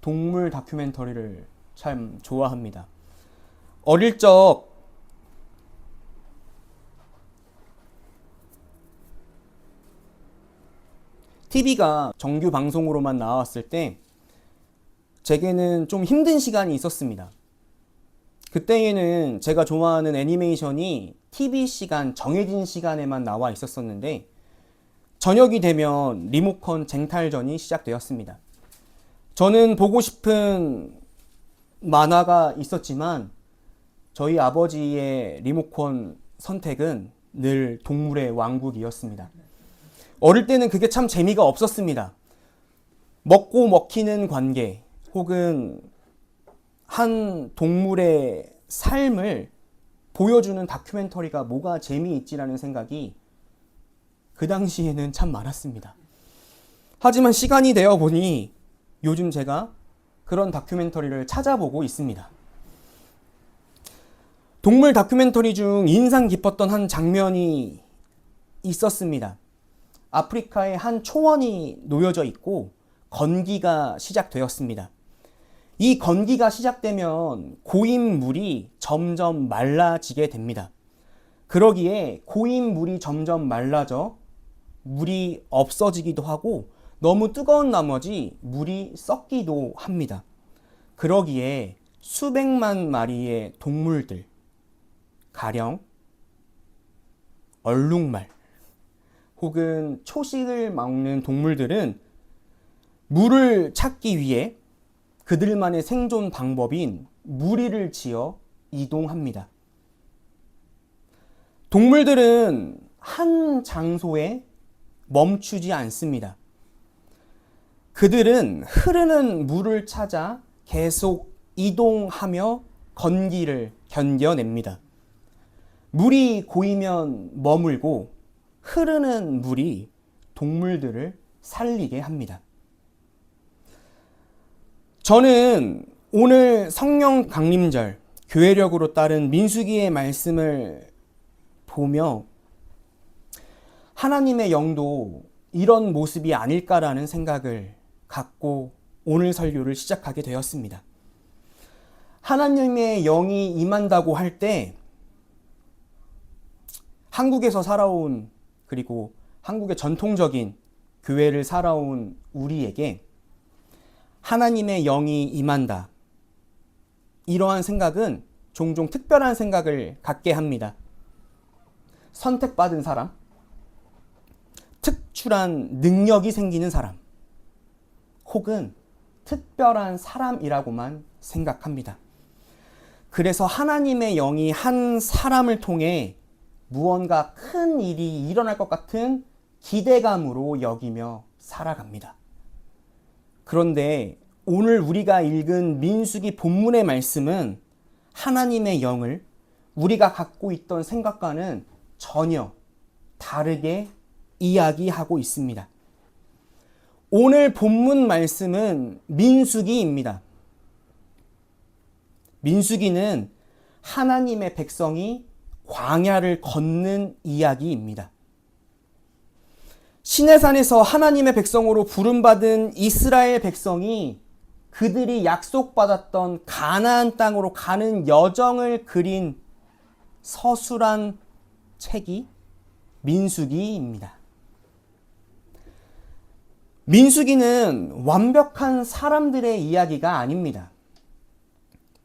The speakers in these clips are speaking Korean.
동물 다큐멘터리를 참 좋아합니다. 어릴 적 TV가 정규 방송으로만 나왔을 때 제게는 좀 힘든 시간이 있었습니다. 그때에는 제가 좋아하는 애니메이션이 TV 시간, 정해진 시간에만 나와 있었었는데 저녁이 되면 리모컨 쟁탈전이 시작되었습니다. 저는 보고 싶은 만화가 있었지만 저희 아버지의 리모컨 선택은 늘 동물의 왕국이었습니다. 어릴 때는 그게 참 재미가 없었습니다. 먹고 먹히는 관계 혹은 한 동물의 삶을 보여주는 다큐멘터리가 뭐가 재미있지라는 생각이 그 당시에는 참 많았습니다. 하지만 시간이 되어 보니 요즘 제가 그런 다큐멘터리를 찾아보고 있습니다. 동물 다큐멘터리 중 인상 깊었던 한 장면이 있었습니다. 아프리카의 한 초원이 놓여져 있고 건기가 시작되었습니다. 이 건기가 시작되면 고인 물이 점점 말라지게 됩니다. 그러기에 고인 물이 점점 말라져 물이 없어지기도 하고 너무 뜨거운 나머지 물이 썩기도 합니다. 그러기에 수백만 마리의 동물들, 가령 얼룩말 혹은 초식을 먹는 동물들은 물을 찾기 위해 그들만의 생존 방법인 무리를 지어 이동합니다. 동물들은 한 장소에 멈추지 않습니다. 그들은 흐르는 물을 찾아 계속 이동하며 건기를 견뎌냅니다. 물이 고이면 머물고 흐르는 물이 동물들을 살리게 합니다. 저는 오늘 성령 강림절 교회력으로 따른 민수기의 말씀을 보며 하나님의 영도 이런 모습이 아닐까라는 생각을 갖고 오늘 설교를 시작하게 되었습니다. 하나님의 영이 임한다고 할 때 한국에서 살아온 그리고 한국의 전통적인 교회를 살아온 우리에게 하나님의 영이 임한다. 이러한 생각은 종종 특별한 생각을 갖게 합니다. 선택받은 사람, 특출한 능력이 생기는 사람, 혹은 특별한 사람이라고만 생각합니다. 그래서 하나님의 영이 한 사람을 통해 무언가 큰 일이 일어날 것 같은 기대감으로 여기며 살아갑니다. 그런데 오늘 우리가 읽은 민수기 본문의 말씀은 하나님의 영을 우리가 갖고 있던 생각과는 전혀 다르게 이야기하고 있습니다. 오늘 본문 말씀은 민수기입니다. 민수기는 하나님의 백성이 광야를 걷는 이야기입니다. 시내산에서 하나님의 백성으로 부름받은 이스라엘 백성이 그들이 약속받았던 가나안 땅으로 가는 여정을 그린 서술한 책이 민수기입니다. 민수기는 완벽한 사람들의 이야기가 아닙니다.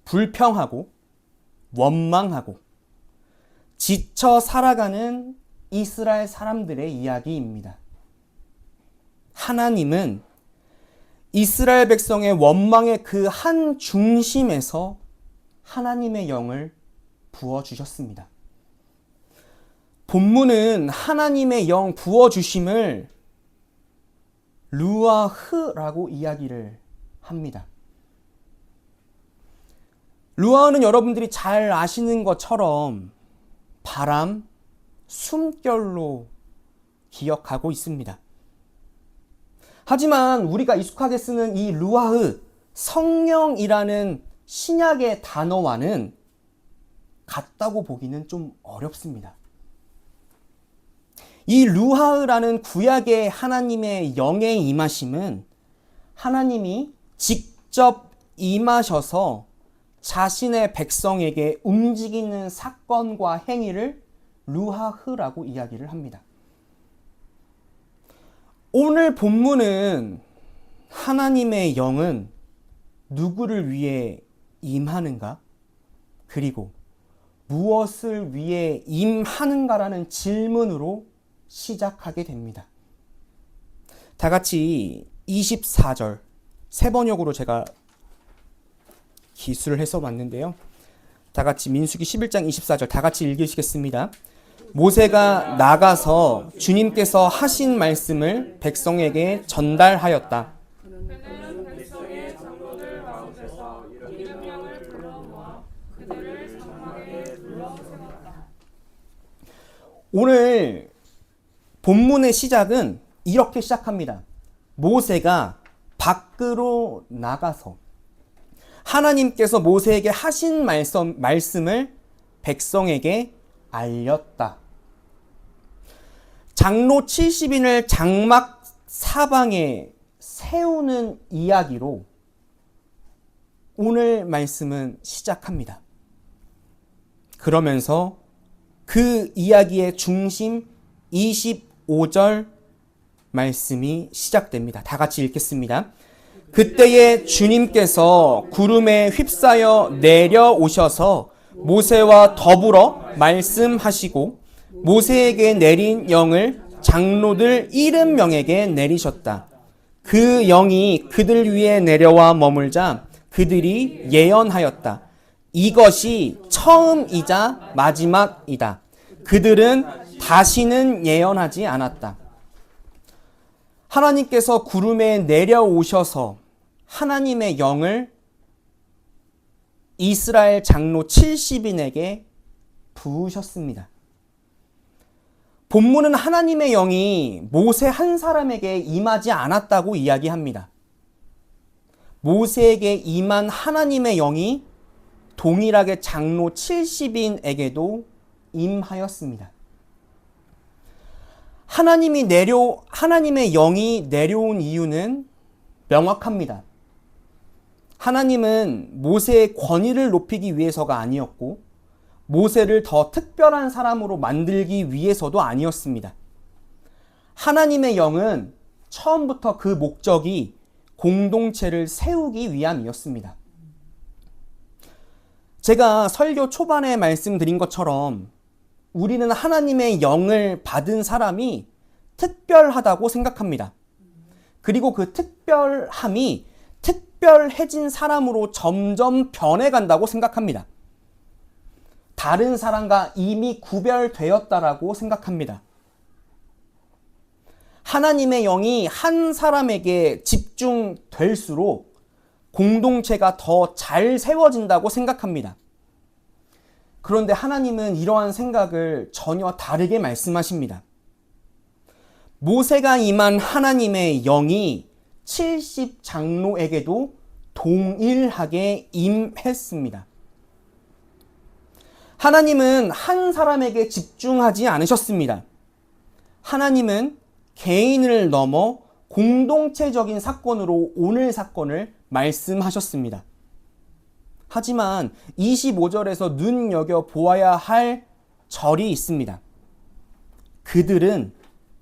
불평하고 원망하고 지쳐 살아가는 이스라엘 사람들의 이야기입니다. 하나님은 이스라엘 백성의 원망의 그 한 중심에서 하나님의 영을 부어주셨습니다. 본문은 하나님의 영 부어주심을 루아흐라고 이야기를 합니다. 루아흐는 여러분들이 잘 아시는 것처럼 바람, 숨결로 기억하고 있습니다. 하지만 우리가 익숙하게 쓰는 이 루아흐, 성령이라는 신약의 단어와는 같다고 보기는 좀 어렵습니다. 이 루아흐라는 구약의 하나님의 영의 임하심은 하나님이 직접 직접 임하셔서 자신의 백성에게 움직이는 사건과 행위를 루하흐라고 이야기를 합니다. 오늘 본문은 하나님의 영은 누구를 위해 임하는가? 그리고 무엇을 위해 임하는가라는 질문으로 시작하게 됩니다. 다 같이 24절 세 번역으로 제가 기술을 해서 왔는데요. 다 같이 민수기 11장 24절 다 같이 읽으시겠습니다. 모세가 나가서 주님께서 하신 말씀을 백성에게 전달하였다. 그는 백성의 장로들 가운데서 이름 명을 불러 모아 그들을 장막에 둘러 세웠다. 오늘 본문의 시작은 이렇게 시작합니다. 모세가 밖으로 나가서 하나님께서 모세에게 하신 말씀을 백성에게 알렸다. 장로 70인을 장막 사방에 세우는 이야기로 오늘 말씀은 시작합니다. 그러면서 그 이야기의 중심 25절 말씀이 시작됩니다. 다 같이 읽겠습니다. 그때에 주님께서 구름에 휩싸여 내려오셔서 모세와 더불어 말씀하시고 모세에게 내린 영을 장로들 70명에게 내리셨다. 그 영이 그들 위에 내려와 머물자 그들이 예언하였다. 이것이 처음이자 마지막이다. 그들은 다시는 예언하지 않았다. 하나님께서 구름에 내려오셔서 하나님의 영을 이스라엘 장로 70인에게 부으셨습니다. 본문은 하나님의 영이 모세 한 사람에게 임하지 않았다고 이야기합니다. 모세에게 임한 하나님의 영이 동일하게 장로 70인에게도 임하였습니다. 하나님의 영이 내려온 이유는 명확합니다. 하나님은 모세의 권위를 높이기 위해서가 아니었고 모세를 더 특별한 사람으로 만들기 위해서도 아니었습니다. 하나님의 영은 처음부터 그 목적이 공동체를 세우기 위함이었습니다. 제가 설교 초반에 말씀드린 것처럼 우리는 하나님의 영을 받은 사람이 특별하다고 생각합니다. 그리고 그 특별함이 특별해진 사람으로 점점 변해간다고 생각합니다. 다른 사람과 이미 구별되었다라고 생각합니다. 하나님의 영이 한 사람에게 집중될수록 공동체가 더 잘 세워진다고 생각합니다. 그런데 하나님은 이러한 생각을 전혀 다르게 말씀하십니다. 모세가 임한 하나님의 영이 70장로에게도 동일하게 임했습니다. 하나님은 한 사람에게 집중하지 않으셨습니다. 하나님은 개인을 넘어 공동체적인 사건으로 오늘 사건을 말씀하셨습니다. 하지만 25절에서 눈여겨보아야 할 절이 있습니다. 그들은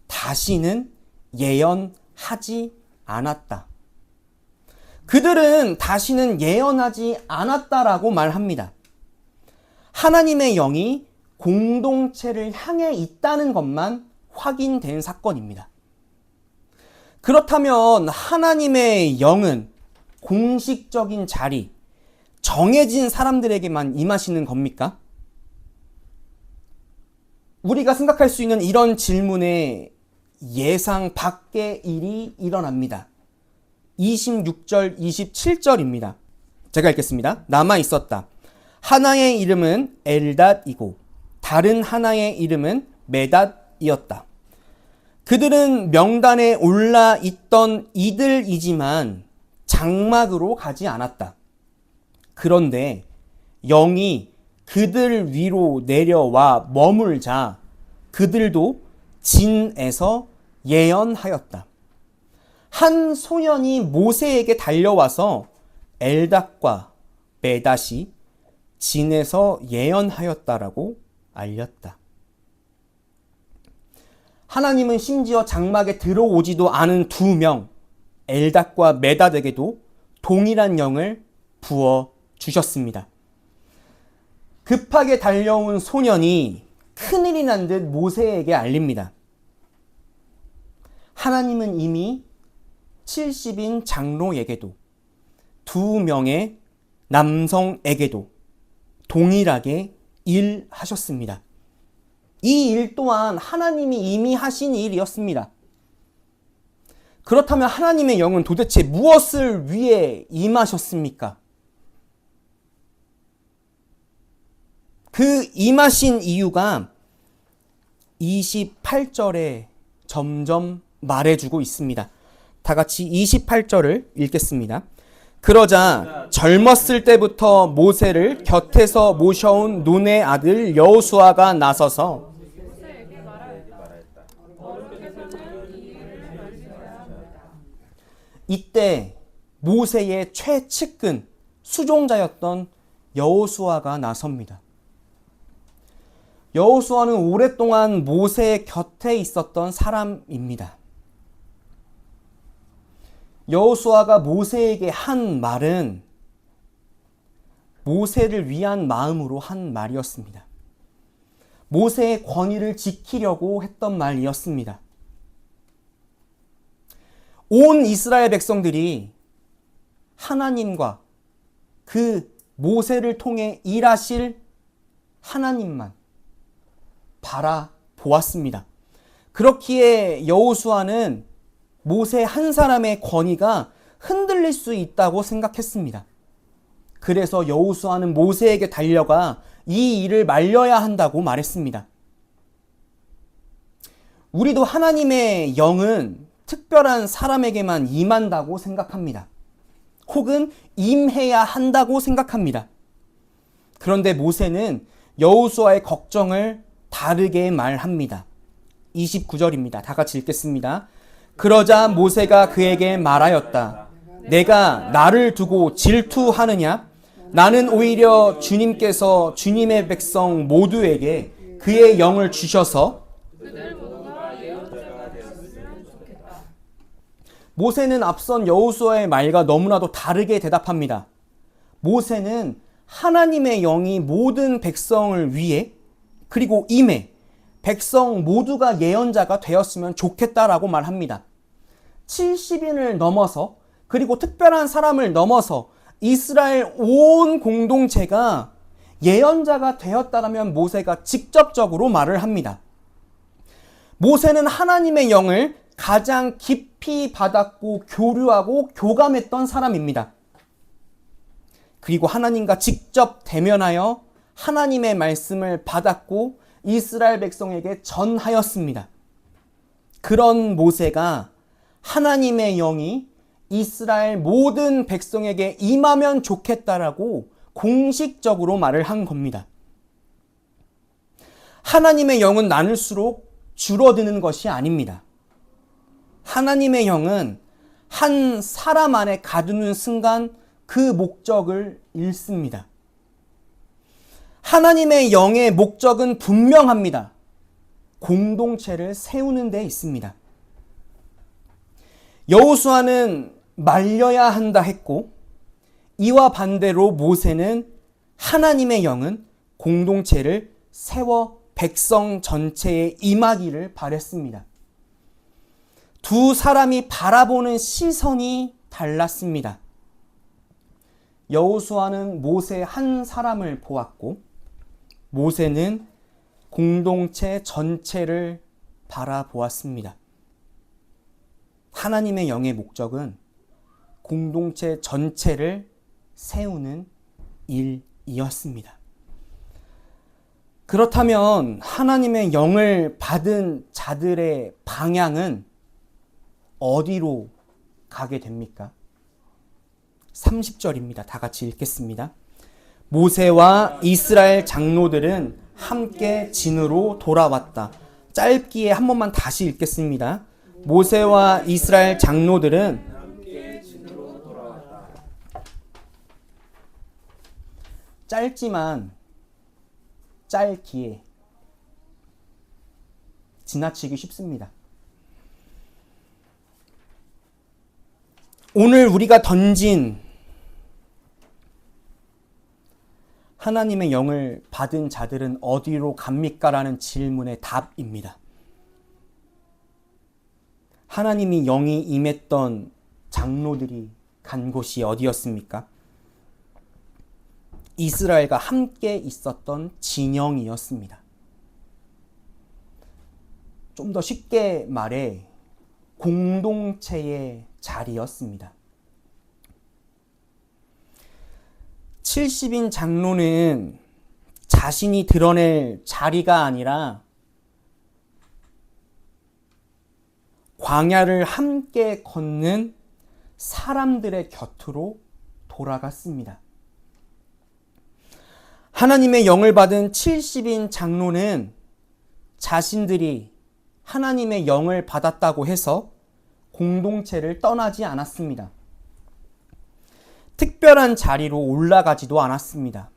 다시는 예언하지 않았다. 그들은 다시는 예언하지 않았다라고 말합니다. 하나님의 영이 공동체를 향해 있다는 것만 확인된 사건입니다. 그렇다면 하나님의 영은 공식적인 자리, 정해진 사람들에게만 임하시는 겁니까? 우리가 생각할 수 있는 이런 질문에 예상 밖의 일이 일어납니다. 26절, 27절입니다. 제가 읽겠습니다. 남아 있었다. 하나의 이름은 엘닷이고 다른 하나의 이름은 메닷이었다. 그들은 명단에 올라 있던 이들이지만 장막으로 가지 않았다. 그런데 영이 그들 위로 내려와 머물자 그들도 진에서 예언하였다. 한 소년이 모세에게 달려와서 엘닷과 메닷이 진에서 예언하였다라고 알렸다. 하나님은 심지어 장막에 들어오지도 않은 두 명, 엘닷과 메닷에게도 동일한 영을 부어 주셨습니다. 급하게 달려온 소년이 큰일이 난 듯 모세에게 알립니다. 하나님은 이미 70인 장로에게도 두 명의 남성에게도 동일하게 일하셨습니다. 이 일 또한 하나님이 이미 하신 일이었습니다. 그렇다면 하나님의 영은 도대체 무엇을 위해 임하셨습니까? 그 임하신 이유가 28절에 점점 말해주고 있습니다. 다 같이 28절을 읽겠습니다. 그러자 젊었을 때부터 모세를 곁에서 모셔온 눈의 아들 여호수아가 나서서 모세에게 말하였다. 어른께서는 이 일을 결정해야 합니다. 이때 모세의 최측근 수종자였던 여호수아가 나섭니다. 여호수아는 오랫동안 모세의 곁에 있었던 사람입니다. 여호수아가 모세에게 한 말은 모세를 위한 마음으로 한 말이었습니다. 모세의 권위를 지키려고 했던 말이었습니다. 온 이스라엘 백성들이 하나님과 그 모세를 통해 일하실 하나님만 바라보았습니다. 그렇기에 여호수아는 모세 한 사람의 권위가 흔들릴 수 있다고 생각했습니다. 그래서 여호수아는 모세에게 달려가 이 일을 말려야 한다고 말했습니다. 우리도 하나님의 영은 특별한 사람에게만 임한다고 생각합니다. 혹은 임해야 한다고 생각합니다. 그런데 모세는 여호수아의 걱정을 다르게 말합니다. 29절입니다. 다 같이 읽겠습니다. 그러자 모세가 그에게 말하였다. 내가 나를 두고 질투하느냐? 나는 오히려 주님께서 주님의 백성 모두에게 그의 영을 주셔서 그들 모두가 예언자가 되었으면 좋겠다. 모세는 앞선 여호수아의 말과 너무나도 다르게 대답합니다. 모세는 하나님의 영이 모든 백성을 위해 그리고 임해 백성 모두가 예언자가 되었으면 좋겠다라고 말합니다. 70인을 넘어서 그리고 특별한 사람을 넘어서 이스라엘 온 공동체가 예언자가 되었다라면 모세가 직접적으로 말을 합니다. 모세는 하나님의 영을 가장 깊이 받았고 교류하고 교감했던 사람입니다. 그리고 하나님과 직접 대면하여 하나님의 말씀을 받았고 이스라엘 백성에게 전하였습니다. 그런 모세가 하나님의 영이 이스라엘 모든 백성에게 임하면 좋겠다라고 공식적으로 말을 한 겁니다. 하나님의 영은 나눌수록 줄어드는 것이 아닙니다. 하나님의 영은 한 사람 안에 가두는 순간 그 목적을 잃습니다. 하나님의 영의 목적은 분명합니다. 공동체를 세우는 데 있습니다. 여호수아는 말려야 한다 했고 이와 반대로 모세는 하나님의 영은 공동체를 세워 백성 전체에 임하기를 바랬습니다. 두 사람이 바라보는 시선이 달랐습니다. 여호수아는 모세 한 사람을 보았고 모세는 공동체 전체를 바라보았습니다. 하나님의 영의 목적은 공동체 전체를 세우는 일이었습니다. 그렇다면 하나님의 영을 받은 자들의 방향은 어디로 가게 됩니까? 30절입니다. 다 같이 읽겠습니다. 모세와 이스라엘 장로들은 함께 진으로 돌아왔다. 짧기에 한 번만 다시 읽겠습니다. 모세와 이스라엘 장로들은 짧지만 짧기에 지나치기 쉽습니다. 오늘 우리가 던진 하나님의 영을 받은 자들은 어디로 갑니까? 라는 질문의 답입니다. 하나님이 영이 임했던 장로들이 간 곳이 어디였습니까? 이스라엘과 함께 있었던 진영이었습니다. 좀 더 쉽게 말해 공동체의 자리였습니다. 70인 장로는 자신이 드러낼 자리가 아니라 광야를 함께 걷는 사람들의 곁으로 돌아갔습니다. 하나님의 영을 받은 70인 장로는 자신들이 하나님의 영을 받았다고 해서 공동체를 떠나지 않았습니다. 특별한 자리로 올라가지도 않았습니다.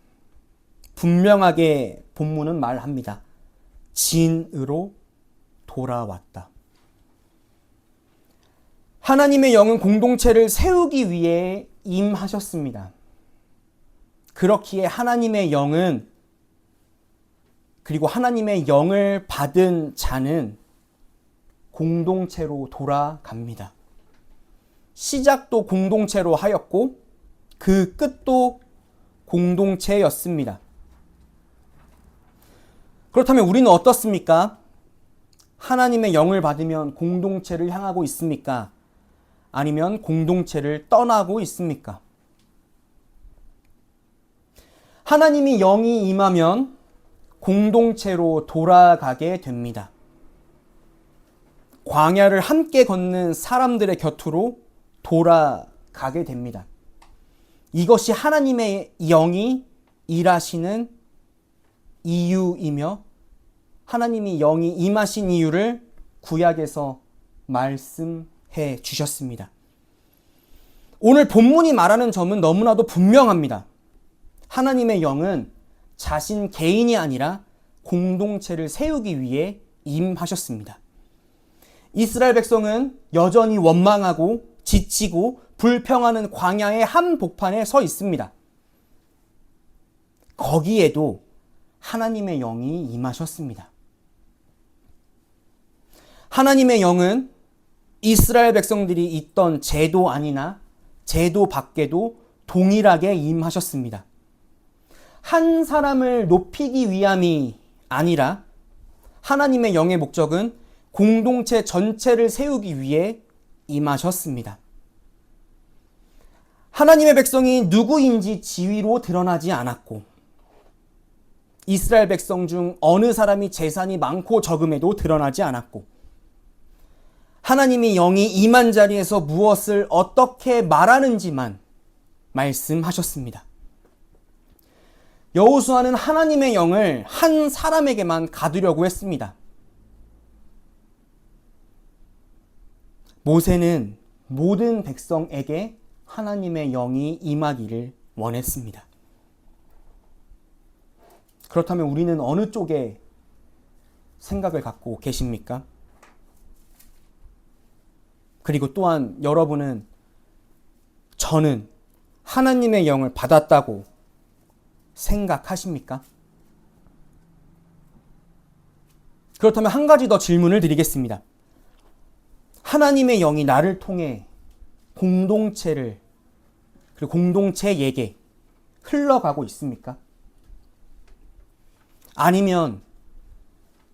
분명하게 본문은 말합니다. 진으로 돌아왔다. 하나님의 영은 공동체를 세우기 위해 임하셨습니다. 그렇기에 하나님의 영은 그리고 하나님의 영을 받은 자는 공동체로 돌아갑니다. 시작도 공동체로 하였고 그 끝도 공동체였습니다. 그렇다면 우리는 어떻습니까? 하나님의 영을 받으면 공동체를 향하고 있습니까? 아니면 공동체를 떠나고 있습니까? 하나님이 영이 임하면 공동체로 돌아가게 됩니다. 광야를 함께 걷는 사람들의 곁으로 돌아가게 됩니다. 이것이 하나님의 영이 일하시는 이유이며 하나님이 영이 임하신 이유를 구약에서 말씀해 주셨습니다. 오늘 본문이 말하는 점은 너무나도 분명합니다. 하나님의 영은 자신 개인이 아니라 공동체를 세우기 위해 임하셨습니다. 이스라엘 백성은 여전히 원망하고 지치고 불평하는 광야의 한복판에 서 있습니다. 거기에도 하나님의 영이 임하셨습니다. 하나님의 영은 이스라엘 백성들이 있던 제도 안이나 제도 밖에도 동일하게 임하셨습니다. 한 사람을 높이기 위함이 아니라 하나님의 영의 목적은 공동체 전체를 세우기 위해 임하셨습니다. 하나님의 백성이 누구인지 지위로 드러나지 않았고 이스라엘 백성 중 어느 사람이 재산이 많고 적음에도 드러나지 않았고 하나님이 영이 임한 자리에서 무엇을 어떻게 말하는지만 말씀하셨습니다. 여호수아는 하나님의 영을 한 사람에게만 가두려고 했습니다. 모세는 모든 백성에게 하나님의 영이 임하기를 원했습니다. 그렇다면 우리는 어느 쪽에 생각을 갖고 계십니까? 그리고 또한 여러분은 저는 하나님의 영을 받았다고 생각하십니까? 그렇다면 한 가지 더 질문을 드리겠습니다. 하나님의 영이 나를 통해 공동체를 그리고 공동체에게 흘러가고 있습니까? 아니면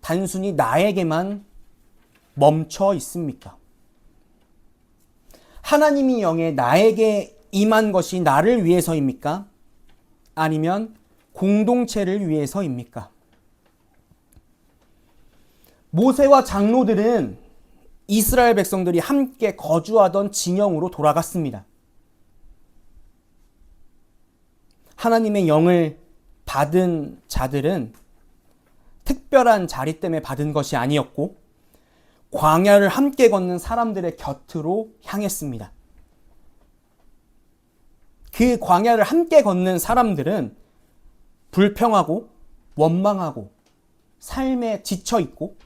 단순히 나에게만 멈춰 있습니까? 하나님의 영에 나에게 임한 것이 나를 위해서입니까? 아니면 공동체를 위해서입니까? 모세와 장로들은 이스라엘 백성들이 함께 거주하던 진영으로 돌아갔습니다. 하나님의 영을 받은 자들은 특별한 자리 때문에 받은 것이 아니었고 광야를 함께 걷는 사람들의 곁으로 향했습니다. 그 광야를 함께 걷는 사람들은 불평하고 원망하고 삶에 지쳐 있고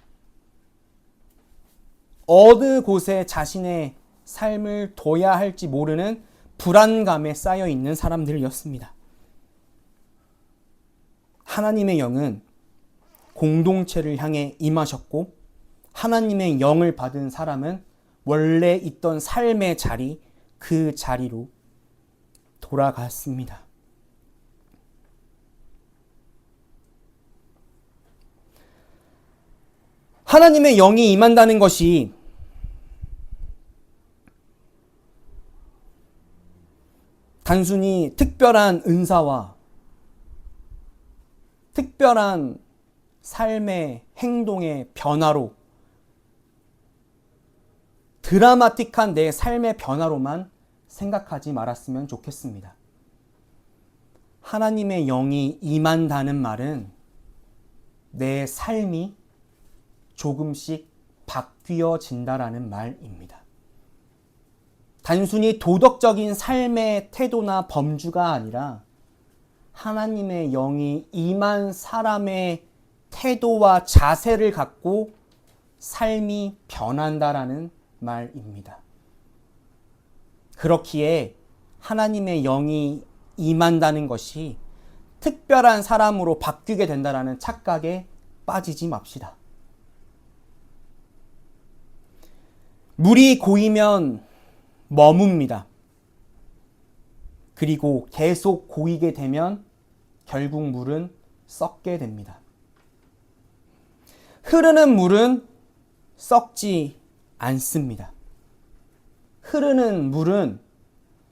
어느 곳에 자신의 삶을 둬야 할지 모르는 불안감에 쌓여 있는 사람들이었습니다. 하나님의 영은 공동체를 향해 임하셨고 하나님의 영을 받은 사람은 원래 있던 삶의 자리, 그 자리로 돌아갔습니다. 하나님의 영이 임한다는 것이 단순히 특별한 은사와 특별한 삶의 행동의 변화로 드라마틱한 내 삶의 변화로만 생각하지 말았으면 좋겠습니다. 하나님의 영이 임한다는 말은 내 삶이 조금씩 바뀌어진다라는 말입니다. 단순히 도덕적인 삶의 태도나 범주가 아니라 하나님의 영이 임한 사람의 태도와 자세를 갖고 삶이 변한다라는 말입니다. 그렇기에 하나님의 영이 임한다는 것이 특별한 사람으로 바뀌게 된다라는 착각에 빠지지 맙시다. 물이 고이면 머뭅니다. 그리고 계속 고이게 되면 결국 물은 썩게 됩니다. 흐르는 물은 썩지 않습니다. 흐르는 물은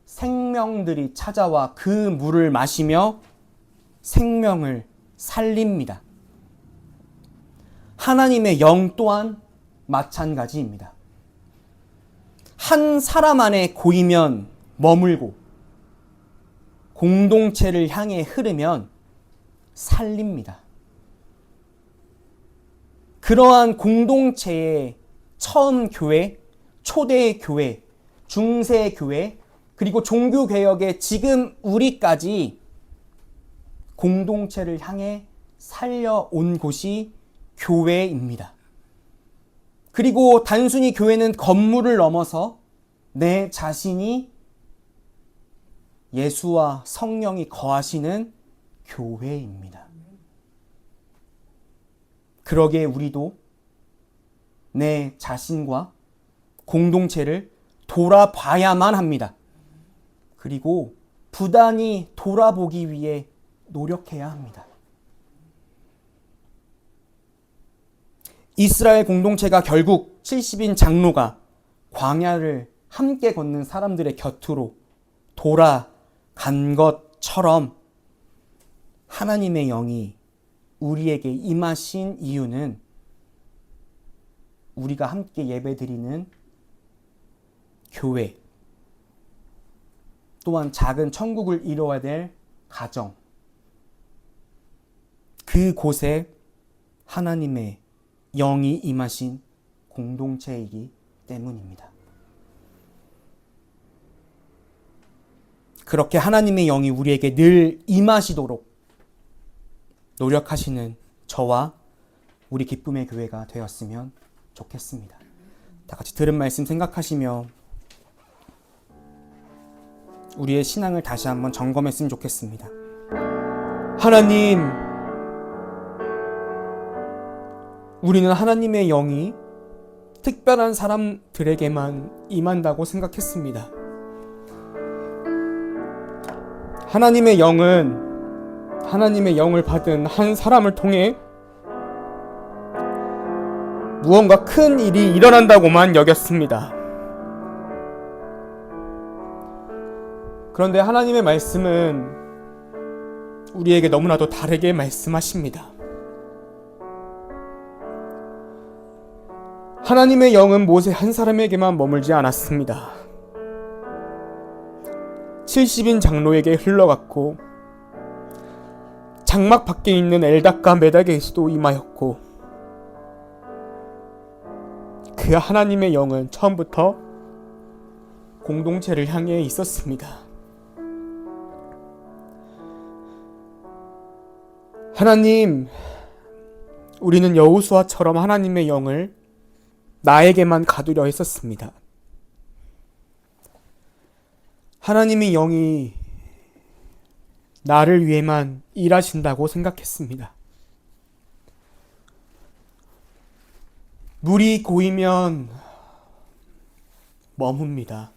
생명들이 찾아와 그 물을 마시며 생명을 살립니다. 하나님의 영 또한 마찬가지입니다. 한 사람 안에 고이면 머물고 공동체를 향해 흐르면 살립니다. 그러한 공동체의 처음 교회, 초대 교회, 중세 교회, 그리고 종교개혁의 지금 우리까지 공동체를 향해 살려온 곳이 교회입니다. 그리고 단순히 교회는 건물을 넘어서 내 자신이 예수와 성령이 거하시는 교회입니다. 그러기에 우리도 내 자신과 공동체를 돌아봐야만 합니다. 그리고 부단히 돌아보기 위해 노력해야 합니다. 이스라엘 공동체가 결국 70인 장로가 광야를 함께 걷는 사람들의 곁으로 돌아간 것처럼 하나님의 영이 우리에게 임하신 이유는 우리가 함께 예배드리는 교회, 또한 작은 천국을 이루어야 될 가정, 그곳에 하나님의 영이 임하신 공동체이기 때문입니다. 그렇게 하나님의 영이 우리에게 늘 임하시도록 노력하시는 저와 우리 기쁨의 교회가 되었으면 좋겠습니다. 다 같이 들은 말씀 생각하시며 우리의 신앙을 다시 한번 점검했으면 좋겠습니다. 하나님, 우리는 하나님의 영이 특별한 사람들에게만 임한다고 생각했습니다. 하나님의 영은 하나님의 영을 받은 한 사람을 통해 무언가 큰 일이 일어난다고만 여겼습니다. 그런데 하나님의 말씀은 우리에게 너무나도 다르게 말씀하십니다. 하나님의 영은 모세 한 사람에게만 머물지 않았습니다. 70인 장로에게 흘러갔고 장막 밖에 있는 엘닥과 메닥에서도 임하였고 그 하나님의 영은 처음부터 공동체를 향해 있었습니다. 하나님, 우리는 여호수아처럼 하나님의 영을 나에게만 가두려 했었습니다. 하나님의 영이 나를 위해만 일하신다고 생각했습니다. 물이 고이면 머뭅니다.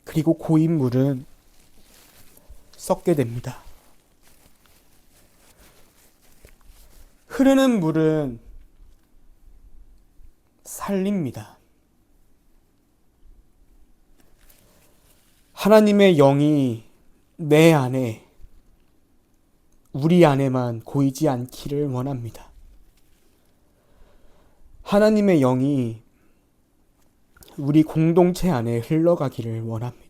그리고 고인 물은 썩게 됩니다. 흐르는 물은 살립니다. 하나님의 영이 내 안에, 우리 안에만 고이지 않기를 원합니다. 하나님의 영이 우리 공동체 안에 흘러가기를 원합니다.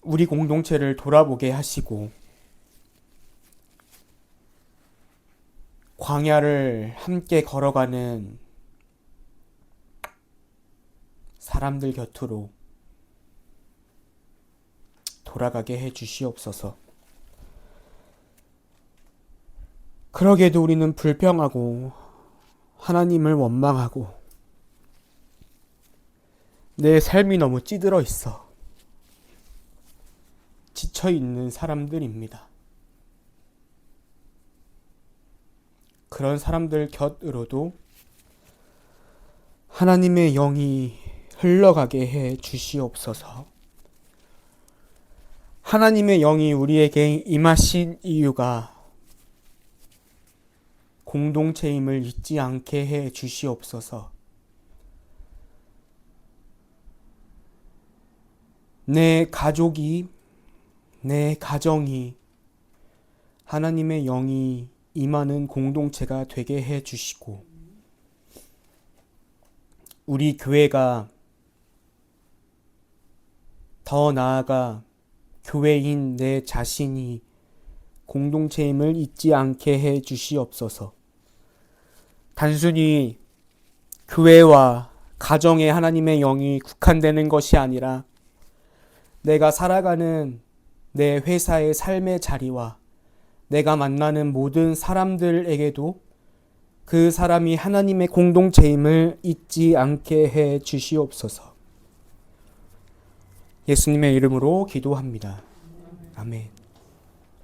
우리 공동체를 돌아보게 하시고 광야를 함께 걸어가는 사람들 곁으로 돌아가게 해 주시옵소서. 그러게도 우리는 불평하고 하나님을 원망하고 내 삶이 너무 찌들어 있어 지쳐 있는 사람들입니다. 그런 사람들 곁으로도 하나님의 영이 흘러가게 해 주시옵소서. 하나님의 영이 우리에게 임하신 이유가 공동체임을 잊지 않게 해 주시옵소서. 내 가족이, 내 가정이 하나님의 영이 임하는 공동체가 되게 해 주시고, 우리 교회가 더 나아가 교회인 내 자신이 공동체임을 잊지 않게 해 주시옵소서. 단순히 교회와 가정에 하나님의 영이 국한되는 것이 아니라 내가 살아가는 내 회사의 삶의 자리와 내가 만나는 모든 사람들에게도 그 사람이 하나님의 공동체임을 잊지 않게 해 주시옵소서. 예수님의 이름으로 기도합니다. 아멘.